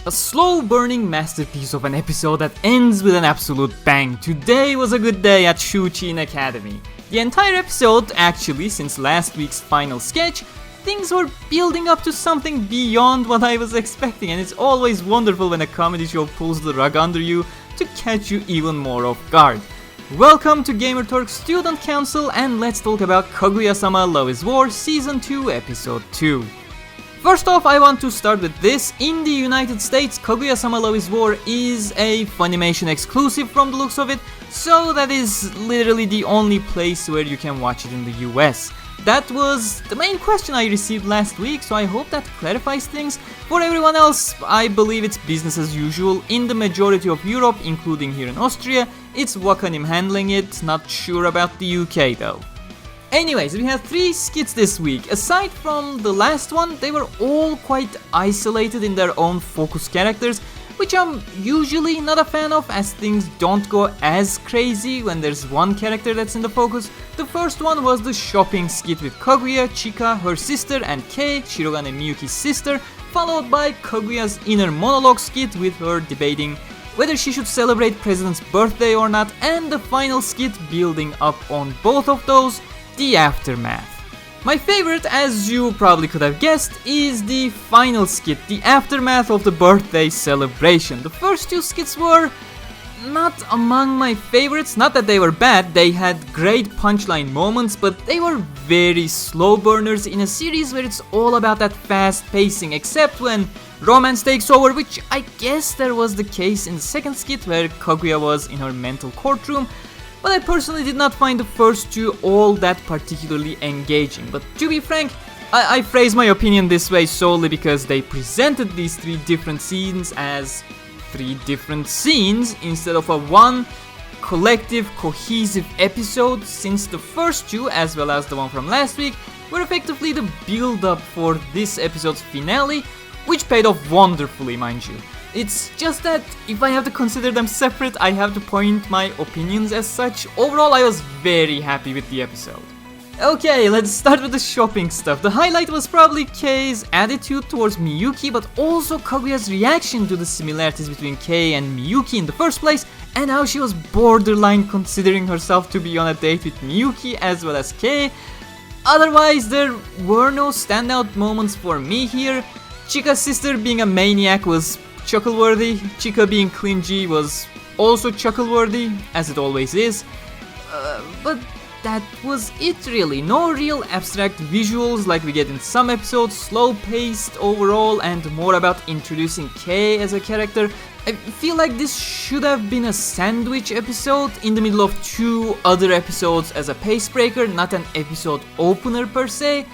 A slow-burning masterpiece of an episode that ends with an absolute bang. Today was a good day at Shuchin Academy. The entire episode, actually, since last week's final sketch, things were building up to something beyond what I was expecting, and it's always wonderful when a comedy show pulls the rug under you to catch you even more off guard. Welcome to Gamerturk Student Council, and let's talk about Kaguya-sama Love is War Season 2 Episode 2. First off, I want to start with this. In the United States, Kaguya-sama Love is War is a Funimation exclusive from the looks of it, so that is literally the only place where you can watch it in the US. That was the main question I received last week, so I hope that clarifies things. For everyone else, I believe it's business as usual. In the majority of Europe, including here in Austria, it's Wakanim handling it, not sure about the UK though. Anyways, we had 3 skits this week. Aside from the last one, they were all quite isolated in their own focus characters, which I'm usually not a fan of, as things don't go as crazy when there's one character that's in the focus. The first one was the shopping skit with Kaguya, Chika, her sister, and Kei, Shirogane Miyuki's sister, followed by Kaguya's inner monologue skit with her debating whether she should celebrate President's birthday or not, and the final skit building up on both of those, the aftermath. My favorite, as you probably could have guessed, is the final skit, the aftermath of the birthday celebration. The first 2 skits were not among my favorites, not that they were bad, they had great punchline moments, but they were very slow burners in a series where it's all about that fast pacing, except when romance takes over, which I guess there was the case in the second skit where Kaguya was in her mental courtroom. But I personally did not find the first 2 all that particularly engaging. But to be frank, I phrase my opinion this way solely because they presented these 3 different scenes as 3 different scenes instead of a one collective, cohesive episode, since the first 2, as well as the one from last week, were effectively the build-up for this episode's finale, which paid off wonderfully, mind you. It's just that if I have to consider them separate, I have to point my opinions as such. Overall, I was very happy with the episode. Okay, let's start with the shopping stuff. The highlight was probably Kei's attitude towards Miyuki, but also Kaguya's reaction to the similarities between Kei and Miyuki in the first place, and how she was borderline considering herself to be on a date with Miyuki as well as Kei. Otherwise, there were no standout moments for me here. Chika's sister being a maniac was chuckle-worthy. Chika being clingy was also chuckle-worthy, as it always is. But that was it really. No real abstract visuals like we get in some episodes, slow-paced overall, and more about introducing Kei as a character. I feel like this should have been a sandwich episode in the middle of 2 other episodes as a pace breaker, not an episode opener per se.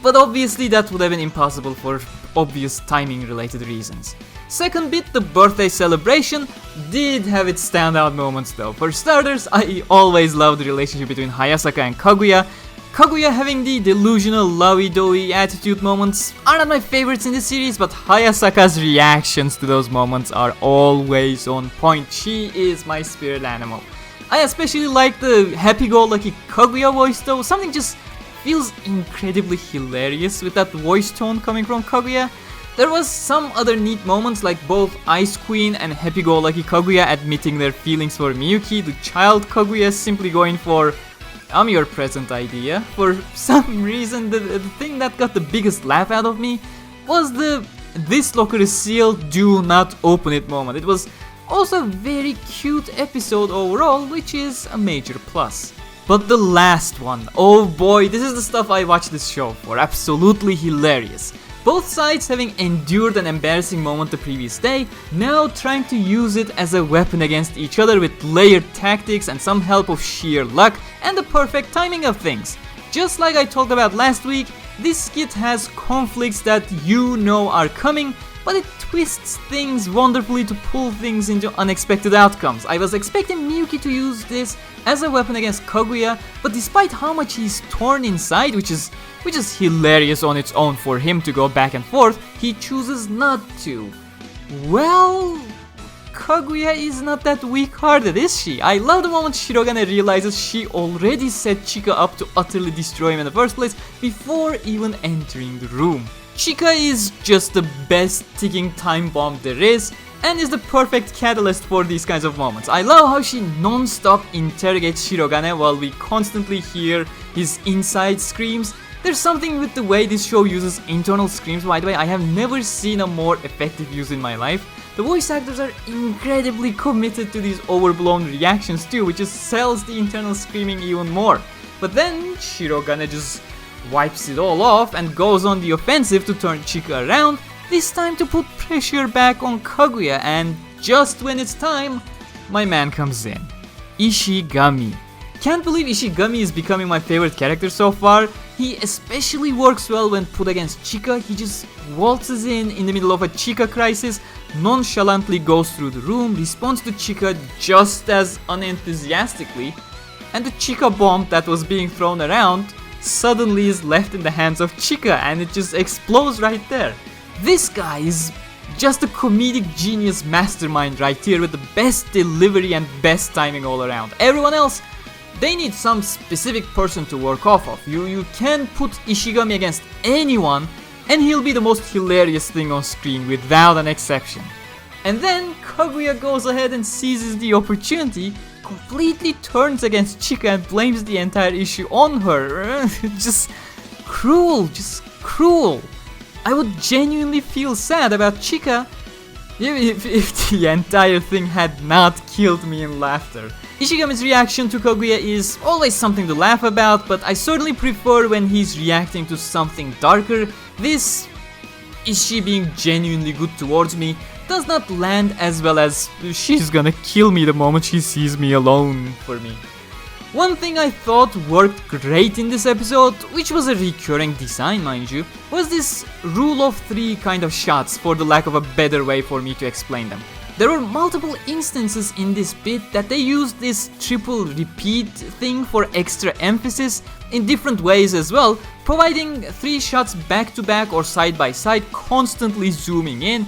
But obviously that would have been impossible for obvious timing related reasons. Second bit, the birthday celebration, did have its standout moments though. For starters, I always loved the relationship between Hayasaka and Kaguya. Kaguya having the delusional lovey-dovey attitude moments are not my favorites in the series, but Hayasaka's reactions to those moments are always on point. She is my spirit animal. I especially like the happy-go-lucky Kaguya voice though. Something just feels incredibly hilarious with that voice tone coming from Kaguya. There was some other neat moments like both Ice Queen and happy-go-lucky Kaguya admitting their feelings for Miyuki, the child Kaguya simply going for "I'm your present" idea. For some reason, the thing that got the biggest laugh out of me was the "this locker is sealed, do not open it" moment. It was also a very cute episode overall, which is a major plus. But the last one, oh boy, this is the stuff I watch this show for, absolutely hilarious. Both sides having endured an embarrassing moment the previous day, now trying to use it as a weapon against each other with layered tactics and some help of sheer luck and the perfect timing of things. Just like I talked about last week, this skit has conflicts that you know are coming, but it twists things wonderfully to pull things into unexpected outcomes. I was expecting Miyuki to use this as a weapon against Kaguya, but despite how much he's torn inside, which is hilarious on its own for him to go back and forth, he chooses not to. Well, Kaguya is not that weak-hearted, is she? I love the moment Shirogane realizes she already set Chika up to utterly destroy him in the first place before even entering the room. Chika is just the best ticking time bomb there is, and is the perfect catalyst for these kinds of moments. I love how she non-stop interrogates Shirogane while we constantly hear his inside screams. There's something with the way this show uses internal screams, by the way. I have never seen a more effective use in my life. The voice actors are incredibly committed to these overblown reactions too, which just sells the internal screaming even more. But then Shirogane just wipes it all off and goes on the offensive to turn Chika around, this time to put pressure back on Kaguya, and just when it's time, my man comes in. Ishigami. Can't believe Ishigami is becoming my favorite character so far. He especially works well when put against Chika. He just waltzes in the middle of a Chika crisis, nonchalantly goes through the room, responds to Chika just as unenthusiastically, and the Chika bomb that was being thrown around suddenly is left in the hands of Chika and it just explodes right there. This guy is just a comedic genius mastermind right here with the best delivery and best timing all around. Everyone else, they need some specific person to work off of. You can put Ishigami against anyone and he'll be the most hilarious thing on screen without an exception. And then Kaguya goes ahead and seizes the opportunity, completely turns against Chika and blames the entire issue on her. Just cruel. I would genuinely feel sad about Chika if the entire thing had not killed me in laughter. Ishigami's reaction to Kaguya is always something to laugh about, but I certainly prefer when he's reacting to something darker. This, is she being genuinely good towards me, does not land as well as she's gonna kill me the moment she sees me alone for me. One thing I thought worked great in this episode, which was a recurring design mind you, was this rule of three kind of shots, for the lack of a better way for me to explain them. There were multiple instances in this bit that they used this triple repeat thing for extra emphasis in different ways as well, providing 3 shots back to back or side by side, constantly zooming in.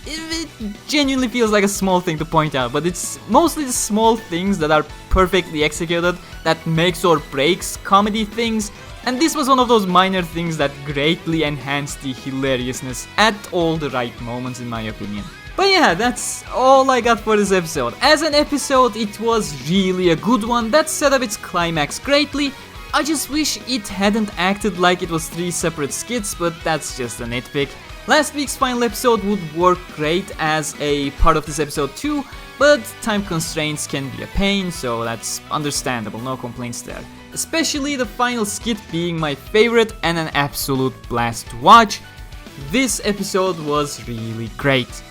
It genuinely feels like a small thing to point out, but it's mostly the small things that are perfectly executed that makes or breaks comedy things, and this was one of those minor things that greatly enhanced the hilariousness at all the right moments in my opinion. But yeah, that's all I got for this episode. As an episode, it was really a good one that set up its climax greatly. I just wish it hadn't acted like it was 3 separate skits, but that's just a nitpick. Last week's final episode would work great as a part of this episode too, but time constraints can be a pain, so that's understandable, no complaints there. Especially the final skit being my favorite and an absolute blast to watch. This episode was really great.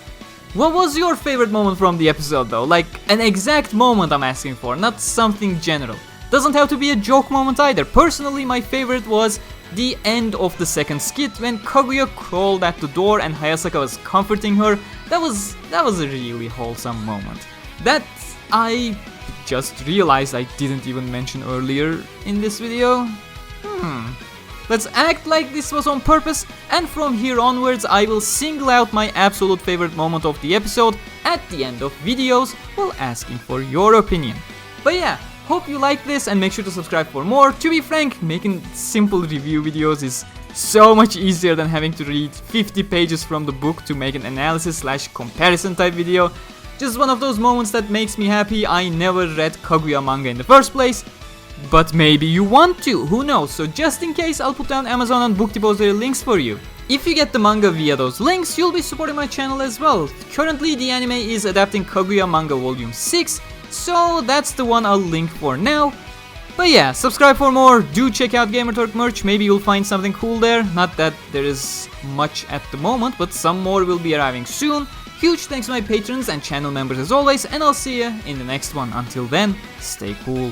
What was your favorite moment from the episode though? Like an exact moment I'm asking for, not something general. Doesn't have to be a joke moment either. Personally, my favorite was the end of the second skit when Kaguya crawled at the door and Hayasaka was comforting her. That was a really wholesome moment. That I just realized I didn't even mention earlier in this video. Let's act like this was on purpose, and from here onwards I will single out my absolute favorite moment of the episode at the end of videos while asking for your opinion. But yeah, hope you like this and make sure to subscribe for more. To be frank, making simple review videos is so much easier than having to read 50 pages from the book to make an analysis/comparison type video. Just one of those moments that makes me happy I never read Kaguya manga in the first place. But maybe you want to, who knows? So just in case, I'll put down Amazon and Book Depository links for you. If you get the manga via those links, you'll be supporting my channel as well. Currently, the anime is adapting Kaguya manga volume 6, so that's the one I'll link for now. But yeah, subscribe for more, do check out Gamerturk merch, maybe you'll find something cool there. Not that there is much at the moment, but some more will be arriving soon. Huge thanks to my patrons and channel members as always, and I'll see you in the next one. Until then, stay cool.